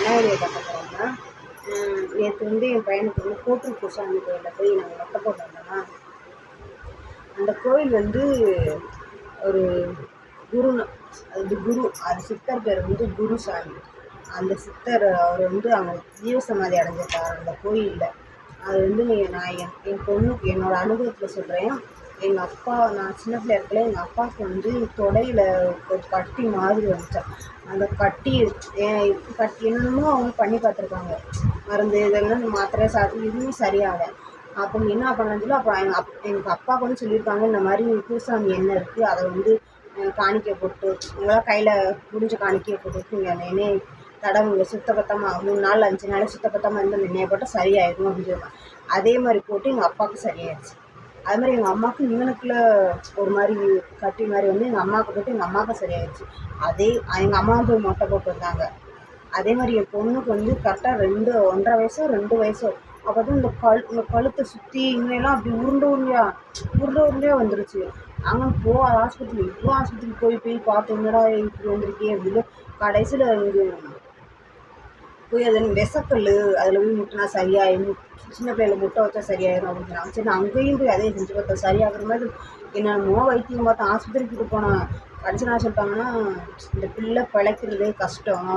என்ன வீடியோ பார்க்க போகிறோம்னா, நேற்று வந்து என் பையனுக்கு வந்து கோட்டூர் குருசாமி கோயிலில் போய் நாங்கள் மொட்டை போட்டு வந்தோம்னா, அந்த கோயில் வந்து ஒரு குரு, அது சித்தர் பேர் வந்து குருசாமி. அந்த சித்தர் அவர் வந்து அவங்க ஜீவசமாதி அடைஞ்சிருக்கார் அந்த கோயிலில். அது வந்து நான் என் பொண்ணுக்கு என்னோடய அனுபவத்தில் சொல்கிறேன். எங்கள் அப்பா, நான் சின்ன பிள்ளையா இருக்கல, எங்கள் அப்பாவுக்கு வந்து தொடையில் ஒரு கட்டி மாதிரி வந்துச்சான். அந்த கட்டி என்னென்னமோ அவங்க பண்ணி பார்த்துருக்காங்க, மருந்து இதெல்லாம் மாத்திரை சாப்பிட்டு எதுவுமே சரியாகலை. அப்போ என்ன பண்ணணும்னு சொல்லி அப்புறம் எங்கள் அப்பாவுக்கு வந்து சொல்லியிருக்காங்க, இந்த மாதிரி குருசாமி எண்ணெய் இருக்குது, அதை வந்து காணிக்கை போட்டு உங்களால் கையில் முடிஞ்ச காணிக்கையை போட்டு நீங்கள் அந்த எண்ணெயை தடவுங்க, சுத்தபத்தமாக 3 நாள் 5 நாள் சுத்தபத்தமாக இருந்து அந்த எண்ணெயை போட்டால் சரியாயிடும் அப்படின்னு சொல்லுவாங்க. அதே மாதிரி போட்டு எங்கள் அப்பாவுக்கு சரியாயிடுச்சு. அது மாதிரி எங்கள் அம்மாவுக்கு இவனுக்குள்ள ஒரு மாதிரி கட்டி மாதிரி வந்து எங்கள் அம்மாவுக்கு போட்டு எங்கள் அம்மாவுக்கு சரியாயிடுச்சு. எங்கள் அம்மாவும் போய் மொட்டை போட்டு வந்தாங்க. அதே மாதிரி என் பொண்ணுக்கு வந்து கரெக்டாக 1.5 வயசோ 2 வயசோ அப்போ தான் இந்த கழுத்தை சுற்றி இங்கெல்லாம் அப்படி உருண்டையாக வந்துருச்சு. அங்கே இவ்வளோ ஆஸ்பத்திரி போய் பார்த்து என்னடா இப்படி வந்திருக்கே அப்படின்னு கடைசியில் இங்கே போய் அது விஷக்கல் அதில் போய் முட்டினா சரியாயிடும், சின்ன பிள்ளைல முட்டை வச்சா சரியாயிடும் அப்படின்னு சொன்னாங்க. சரி நான் அங்கேயும் போய் அதையும் செஞ்சு பார்த்தேன், சரியாகிற மாதிரி என்னென்னமோ வைத்தியம் பார்த்தேன். ஆஸ்பத்திரிக்கு போனேன். கடைசி என்ன சொல்லிட்டாங்கன்னா, இந்த பிள்ளை பிழைக்கிறதே கஷ்டம்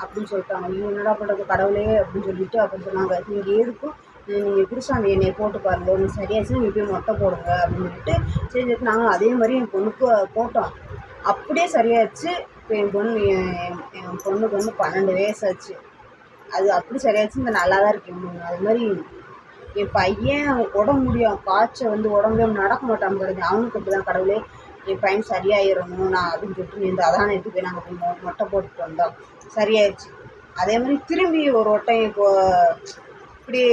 அப்படின்னு சொல்லிட்டாங்க. ஐயோ என்னடா பண்ணுறது கடவுளே அப்படின்னு சொல்லிட்டு அப்படின்னு சொன்னாங்க. நீங்கள் எதுக்கும் நீங்கள் குருசாமி எண்ணெயை போட்டு பாருங்க, உங்களுக்கு சரியாச்சுன்னா நீங்கள் போய் மொட்டை போடுங்க அப்படின்னு சொல்லிட்டு சரி நாங்கள் அதே மாதிரி என் பொண்ணுக்கு போட்டோம். அப்படியே சரியாயிடுச்சு. இப்போ என் பொண்ணுக்கு வந்து 12 வயசு ஆச்சு. அது அப்படி சரியாச்சு. இந்த நல்லா தான் இருக்கு. அது மாதிரி என் பையன் உடம்பு முடியும், காய்ச்சல் வந்து உடம்பு நடக்க மாட்டான் கிடையாது. அவனுக்கு அப்படி தான் கடவுளே என் பையன் சரியாயிடணும் நான் அப்படின்னு சொல்லிட்டு அதான் எடுத்து போய் நாங்கள் போய் மொட்டை போட்டுட்டு வந்தோம், சரியாயிடுச்சு. அதே மாதிரி திரும்பி ஒரு வட்டம் இப்போ இப்படியே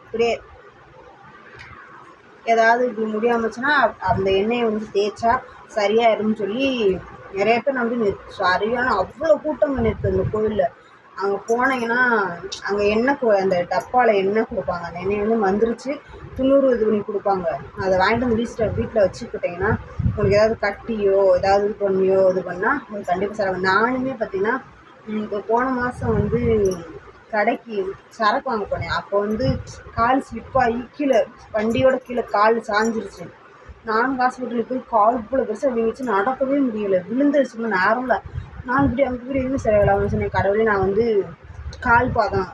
இப்படியே ஏதாவது இப்படி முடியாமச்சுன்னா அந்த எண்ணெயை வந்து தேய்ச்சா சரியாயிரும்னு சொல்லி நிறைய பேர் நம்பி சரியான அவ்வளோ கூட்டம் நேற்று அந்த கோயிலில். அங்கே போனீங்கன்னா அங்கே அந்த டப்பாவில் எண்ணெய் கொடுப்பாங்க. அந்த எண்ணெய் வந்து வந்துருச்சு, 90 இது பண்ணி கொடுப்பாங்க. அதை வாங்கிட்டு வந்து வீட்டில் வச்சுக்கிட்டிங்கன்னா உங்களுக்கு ஏதாவது கட்டியோ ஏதாவது இது பண்ணால் அது கண்டிப்பாக சரி. நானுமே பார்த்திங்கன்னா இப்போ போன மாதம் வந்து கடைக்கு சரக்கு வாங்க போனேன். அப்போ வந்து கால் ஸ்லிப்பாகி கீழே வண்டியோட கீழே கால் சாஞ்சிருச்சு. நானும் ஹாஸ்பிட்டலுக்கு போய் கால் இவ்வளோ பெருசாக வீங்கிச்சு, நடக்கவே முடியலை, விழுந்துருச்சுன்னு நேரம்ல. நான் இப்படி அங்கே இப்படி எதுவும் சரியில்லாமல் சொன்னேன், கடவுளே நான் வந்து கால் பாதம்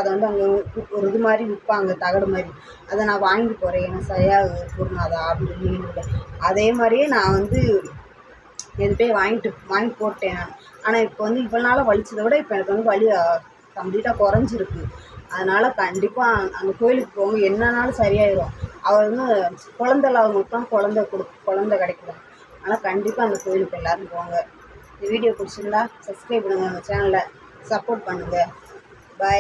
வந்து அங்கே ஒரு இது மாதிரி விற்பாங்க, தகடு மாதிரி, அதை நான் வாங்கி போகிறேன், எனக்கு சரியாக பொருளாதா அப்படின்னு சொல்லி. அதே மாதிரியே நான் வந்து எது போய் வாங்கி போட்டேன் நான். ஆனால் இப்போ வந்து இவ்வளோ நாளாக வலிச்சதை விட இப்போ எனக்கு வந்து வலி கம்ப்ளீட்டாக குறைஞ்சிருக்கு. அதனால் கண்டிப்பாக அந்த கோயிலுக்கு போங்க, என்னன்னாலும் சரியாயிடும். அவர் வந்து குழந்தை இல்லாதவங்களுக்கு தான் குழந்தை கிடைக்கும். அதனால் கண்டிப்பாக அந்த கோயிலுக்கு எல்லோரும் போங்க. இந்த வீடியோ பிடிச்சிருந்தா சப்ஸ்கிரைப் பண்ணுங்கள், நம்ம சேனலை சப்போர்ட் பண்ணுங்கள். பை.